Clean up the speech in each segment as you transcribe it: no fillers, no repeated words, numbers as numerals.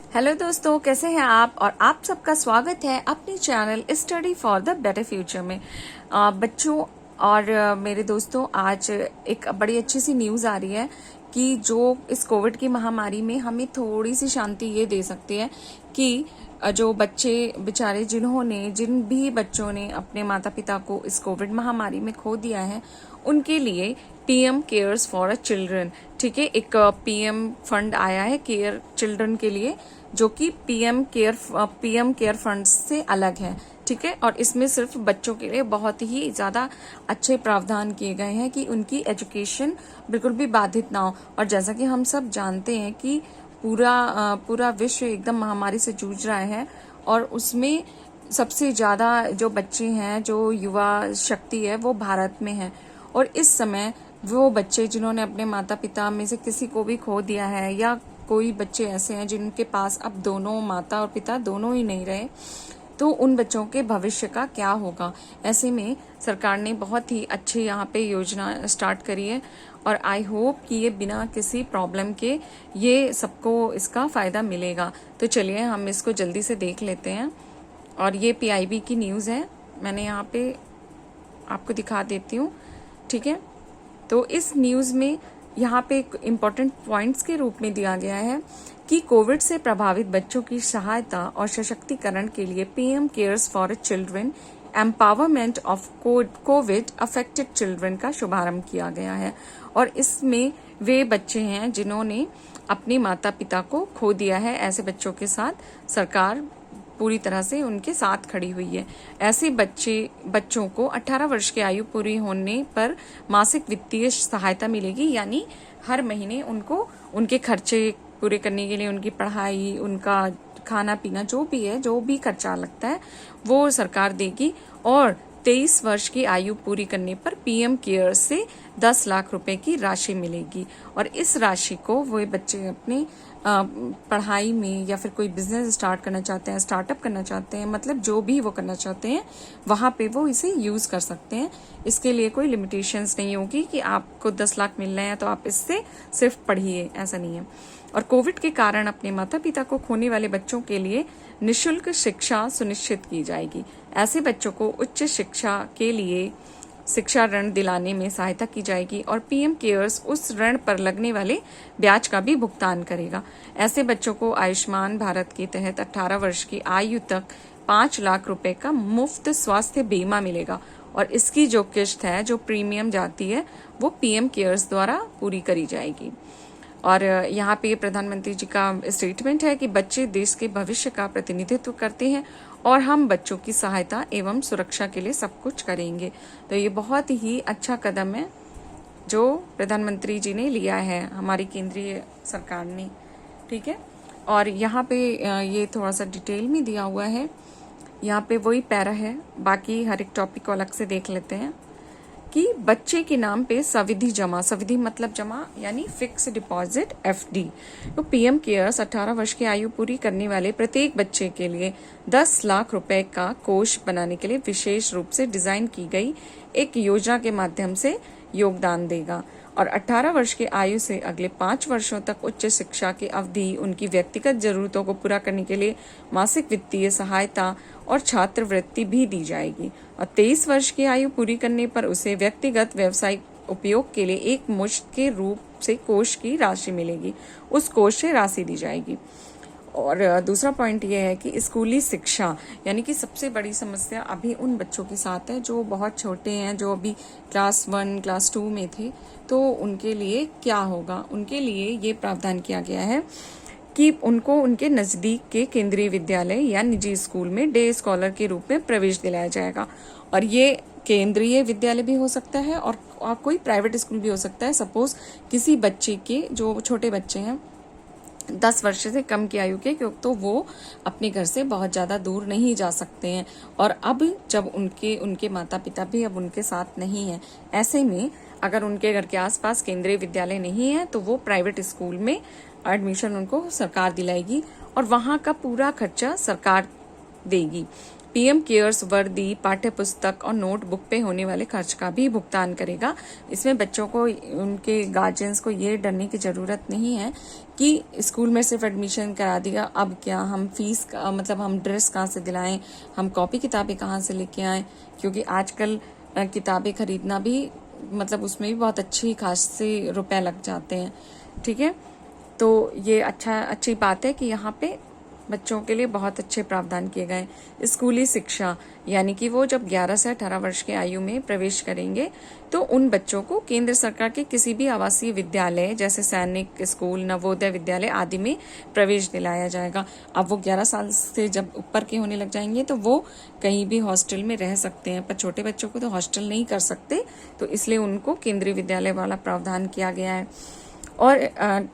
Hello दोस्तों, कैसे हैं आप। और आप सबका स्वागत है अपने channel study for the better future में। बच्चों और मेरे दोस्तों, आज एक बड़ी अच्छी सी न्यूज़ आ रही है कि जो इस कोविड की महामारी में हमें थोड़ी सी शांति ये दे सकती है कि जो बच्चे बेचारे जिन भी बच्चों ने अपने माता पिता को इस कोविड महामारी में खो दिया है, उनके लिए पीएम केयर्स फॉर चिल्ड्रन, ठीक है, एक पीएम फंड आया है केयर चिल्ड्रन के लिए, जो कि पीएम केयर फंड से अलग है, ठीक है। और इसमें सिर्फ बच्चों के लिए बहुत ही ज्यादा अच्छे प्रावधान किए गए हैं कि उनकी एजुकेशन बिल्कुल भी बाधित ना हो। और जैसा कि हम सब जानते हैं कि पूरा विश्व एकदम महामारी से जूझ रहा है, और उसमें सबसे ज्यादा जो बच्चे हैं, जो युवा शक्ति है, वो भारत में है। और इस समय वो बच्चे जिन्होंने अपने माता पिता में से किसी को भी खो दिया है, या कोई बच्चे ऐसे हैं जिनके पास अब दोनों माता और पिता दोनों ही नहीं रहे, तो उन बच्चों के भविष्य का क्या होगा। ऐसे में सरकार ने बहुत ही अच्छी यहाँ पे योजना स्टार्ट करी है, और आई होप कि ये बिना किसी प्रॉब्लम के ये सबको इसका फायदा मिलेगा। तो चलिए हम इसको जल्दी से देख लेते हैं। और ये पीआईबी की न्यूज़ है, मैंने यहाँ पे आपको दिखा देती हूँ, ठीक है। तो इस न्यूज़ में यहाँ पे एक इम्पोर्टेंट पॉइंट्स के रूप में दिया गया है कि कोविड से प्रभावित बच्चों की सहायता और सशक्तिकरण के लिए PM cares for children empowerment of Covid affected children का शुभारंभ किया गया है। और इसमें वे बच्चे हैं जिन्होंने अपने माता पिता को खो दिया है। ऐसे बच्चों के साथ सरकार पूरी तरह से उनके साथ खड़ी हुई है। ऐसे बच्चों को 18 वर्ष की आयु पूरी होने पर मासिक वित्तीय सहायता मिलेगी, यानी हर महीने उनको उनके खर्चे पूरे करने के लिए, उनकी पढ़ाई, उनका खाना पीना, जो भी है, जो भी खर्चा लगता है, वो सरकार देगी। और 23 वर्ष की आयु पूरी करने पर पीएम केयर से 10 लाख रुपए की राशि मिलेगी। और इस राशि को वो बच्चे अपने पढ़ाई में या फिर कोई बिजनेस स्टार्ट करना चाहते हैं, स्टार्टअप करना चाहते हैं, मतलब जो भी वो करना चाहते हैं, वहां पे वो इसे यूज कर सकते हैं। इसके लिए कोई लिमिटेशंस नहीं होगी कि आपको 10 लाख मिल रहे हैं तो आप इससे सिर्फ पढ़िए, ऐसा नहीं है। और कोविड के कारण अपने माता पिता को खोने वाले बच्चों के लिए निःशुल्क शिक्षा सुनिश्चित की जाएगी। ऐसे बच्चों को उच्च शिक्षा के लिए शिक्षा ऋण दिलाने में सहायता की जाएगी, और पीएम केयर्स उस ऋण पर लगने वाले ब्याज का भी भुगतान करेगा। ऐसे बच्चों को आयुष्मान भारत के तहत 18 वर्ष की आयु तक 5 लाख रुपए का मुफ्त स्वास्थ्य बीमा मिलेगा, और इसकी जो किश्त है, जो प्रीमियम जाती है, वो पीएम केयर्स द्वारा पूरी करी जाएगी। और यहाँ पे प्रधानमंत्री जी का स्टेटमेंट है कि बच्चे देश के भविष्य का प्रतिनिधित्व करते हैं, और हम बच्चों की सहायता एवं सुरक्षा के लिए सब कुछ करेंगे। तो ये बहुत ही अच्छा कदम है जो प्रधानमंत्री जी ने लिया है, हमारी केंद्रीय सरकार ने, ठीक है। और यहाँ पे ये थोड़ा सा डिटेल में दिया हुआ है, यहाँ पे वही पैरा है, बाकी हर एक टॉपिक को अलग से देख लेते हैं। कि बच्चे के नाम पे सविधि जमा, सविधि मतलब जमा यानी फिक्स डिपॉजिट, एफडी। तो पीएम केयर्स 18 वर्ष की आयु पूरी करने वाले प्रत्येक बच्चे के लिए 10 लाख रुपए का कोष बनाने के लिए विशेष रूप से डिजाइन की गई एक योजना के माध्यम से योगदान देगा। और 18 वर्ष की आयु से अगले 5 वर्षों तक उच्च शिक्षा की अवधि, उनकी व्यक्तिगत जरूरतों को पूरा करने के लिए मासिक वित्तीय सहायता और छात्रवृत्ति भी दी जाएगी। और 23 वर्ष की आयु पूरी करने पर उसे व्यक्तिगत व्यवसायिक उपयोग के लिए एक मुश्त के रूप से कोष की राशि मिलेगी, उस कोष से राशि दी जाएगी। और दूसरा पॉइंट ये है कि स्कूली शिक्षा, यानी कि सबसे बड़ी समस्या अभी उन बच्चों के साथ है जो बहुत छोटे हैं, जो अभी क्लास 1 क्लास 2 में थे। तो उनके लिए क्या होगा, उनके लिए ये प्रावधान किया गया है कि उनको उनके नजदीक के केंद्रीय विद्यालय या निजी स्कूल में डे स्कॉलर के रूप में प्रवेश दिलाया जाएगा। और ये केंद्रीय विद्यालय भी हो सकता है और कोई प्राइवेट स्कूल भी हो सकता है। सपोज किसी बच्चे के, जो छोटे बच्चे हैं 10 वर्ष से कम की आयु के, क्योंकि तो वो अपने घर से बहुत ज्यादा दूर नहीं जा सकते हैं। और अब जब उनके माता पिता भी अब उनके साथ नहीं है, ऐसे में अगर उनके घर के आसपास केंद्रीय विद्यालय नहीं है तो वो प्राइवेट स्कूल में एडमिशन उनको सरकार दिलाएगी, और वहां का पूरा खर्चा सरकार देगी। पीएम केयर्स वर्दी, पाठ्य पुस्तक और नोटबुक पे होने वाले खर्च का भी भुगतान करेगा। इसमें बच्चों को, उनके गार्जियंस को ये डरने की जरूरत नहीं है कि स्कूल में सिर्फ एडमिशन करा दिया, अब क्या हम फीस का मतलब हम ड्रेस कहाँ से दिलाएं, हम कॉपी किताबें कहाँ से लेके आएं, क्योंकि आजकल किताबें खरीदना भी मतलब उसमें भी बहुत अच्छे रुपए लग जाते हैं। ठीक है, तो ये अच्छी बात है कि यहाँ पे बच्चों के लिए बहुत अच्छे प्रावधान किए गए। स्कूली शिक्षा यानी कि वो जब 11 से 18 वर्ष की आयु में प्रवेश करेंगे तो उन बच्चों को केंद्र सरकार के किसी भी आवासीय विद्यालय जैसे सैनिक स्कूल, नवोदय विद्यालय आदि में प्रवेश दिलाया जाएगा। अब वो 11 साल से जब ऊपर के होने लग जाएंगे तो वो कहीं भी हॉस्टल में रह सकते हैं, पर छोटे बच्चों को तो हॉस्टल नहीं कर सकते, तो इसलिए उनको केंद्रीय विद्यालय वाला प्रावधान किया गया है। और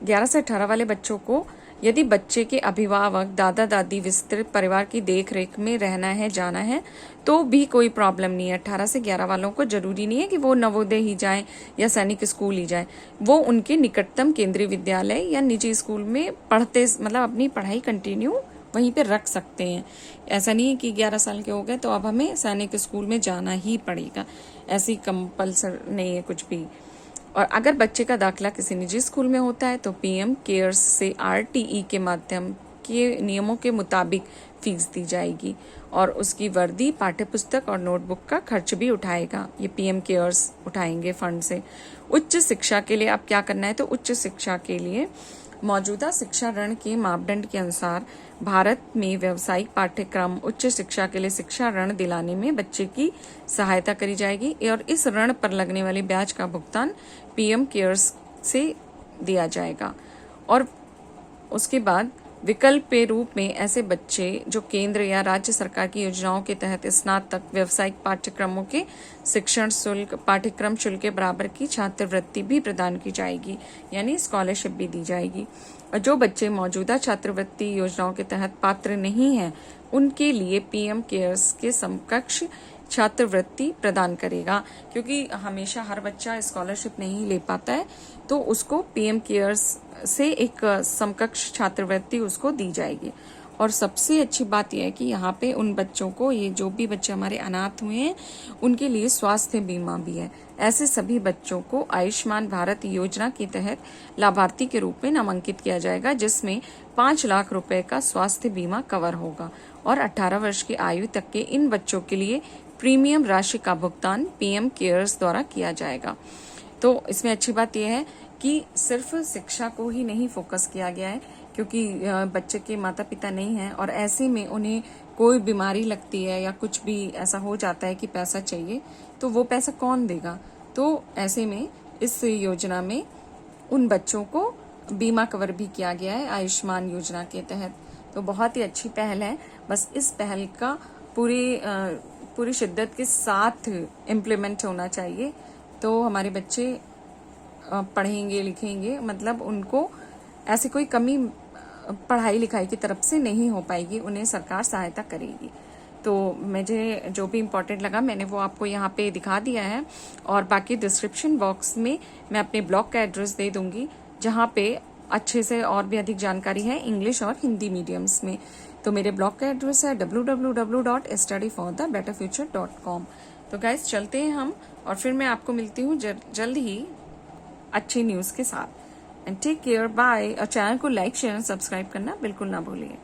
11 से 18 वाले बच्चों को यदि बच्चे के अभिभावक, दादा दादी विस्तृत परिवार की देखरेख में रहना है, जाना है, तो भी कोई प्रॉब्लम नहीं है। 18 से 11 वालों को जरूरी नहीं है कि वो नवोदय ही जाएं या सैनिक स्कूल ही जाएं, वो उनके निकटतम केंद्रीय विद्यालय या निजी स्कूल में पढ़ते मतलब अपनी पढ़ाई कंटिन्यू वहीं पे रख सकते हैं। ऐसा नहीं है कि 11 साल के हो गए तो अब हमें सैनिक स्कूल में जाना ही पड़ेगा, ऐसी कंपल्सर नहीं है कुछ भी। और अगर बच्चे का दाखिला किसी निजी स्कूल में होता है तो पीएम केयर्स से आरटीई के माध्यम के नियमों के मुताबिक फीस दी जाएगी और उसकी वर्दी, पाठ्यपुस्तक और नोटबुक का खर्च भी उठाएगा, ये पीएम केयर्स उठाएंगे फंड से। उच्च शिक्षा के लिए अब क्या करना है, तो उच्च शिक्षा के लिए मौजूदा शिक्षा ऋण के मापदंड के अनुसार भारत में व्यावसायिक पाठ्यक्रम उच्च शिक्षा के लिए शिक्षा ऋण दिलाने में बच्चे की सहायता करी जाएगी और इस ऋण पर लगने वाले ब्याज का भुगतान पीएम केयर्स से दिया जाएगा। और उसके बाद विकल्प के रूप में ऐसे बच्चे जो केंद्र या राज्य सरकार की योजनाओं के तहत स्नातक व्यावसायिक पाठ्यक्रमों के शिक्षण शुल्क, पाठ्यक्रम शुल्क के बराबर की छात्रवृत्ति भी प्रदान की जाएगी, यानी स्कॉलरशिप भी दी जाएगी। और जो बच्चे मौजूदा छात्रवृत्ति योजनाओं के तहत पात्र नहीं हैं, उनके लिए पीएम केयर्स के समकक्ष छात्रवृत्ति प्रदान करेगा, क्योंकि हमेशा हर बच्चा स्कॉलरशिप नहीं ले पाता है, तो उसको पीएम केयर्स से एक समकक्ष छात्रवृत्ति उसको दी जाएगी। और सबसे अच्छी बात यह है कि यहाँ पे उन बच्चों को, ये जो भी बच्चे हमारे अनाथ हुए हैं, उनके लिए स्वास्थ्य बीमा भी है। ऐसे सभी बच्चों को आयुष्मान भारत योजना के तहत लाभार्थी के रूप में नामांकित किया जाएगा, जिसमें 5 लाख रुपए का स्वास्थ्य बीमा कवर होगा। और 18 वर्ष की आयु तक के इन बच्चों के लिए प्रीमियम राशि का भुगतान पीएम केयर्स द्वारा किया जाएगा। तो इसमें अच्छी बात यह है कि सिर्फ शिक्षा को ही नहीं फोकस किया गया है, क्योंकि बच्चे के माता पिता नहीं हैं और ऐसे में उन्हें कोई बीमारी लगती है या कुछ भी ऐसा हो जाता है कि पैसा चाहिए, तो वो पैसा कौन देगा। तो ऐसे में इस योजना में उन बच्चों को बीमा कवर भी किया गया है आयुष्मान योजना के तहत। तो बहुत ही अच्छी पहल है। बस इस पहल का पूरी शिद्दत के साथ इम्प्लीमेंट होना चाहिए, तो हमारे बच्चे पढ़ेंगे लिखेंगे, मतलब उनको ऐसी कोई कमी पढ़ाई लिखाई की तरफ से नहीं हो पाएगी, उन्हें सरकार सहायता करेगी। तो मुझे जो भी इम्पोर्टेंट लगा मैंने वो आपको यहाँ पे दिखा दिया है, और बाकी डिस्क्रिप्शन बॉक्स में मैं अपने ब्लॉग का एड्रेस दे दूंगी, जहाँ पे अच्छे से और भी अधिक जानकारी है इंग्लिश और हिंदी मीडियम्स में। तो मेरे ब्लॉग का एड्रेस है www.studyforthebetterfuture.com। तो गाइस चलते हैं हम, और फिर मैं आपको मिलती हूँ जल्द ही अच्छी न्यूज़ के साथ। And take care, bye. और चैनल को लाइक, शेयर, सब्सक्राइब करना बिल्कुल ना भूलिए।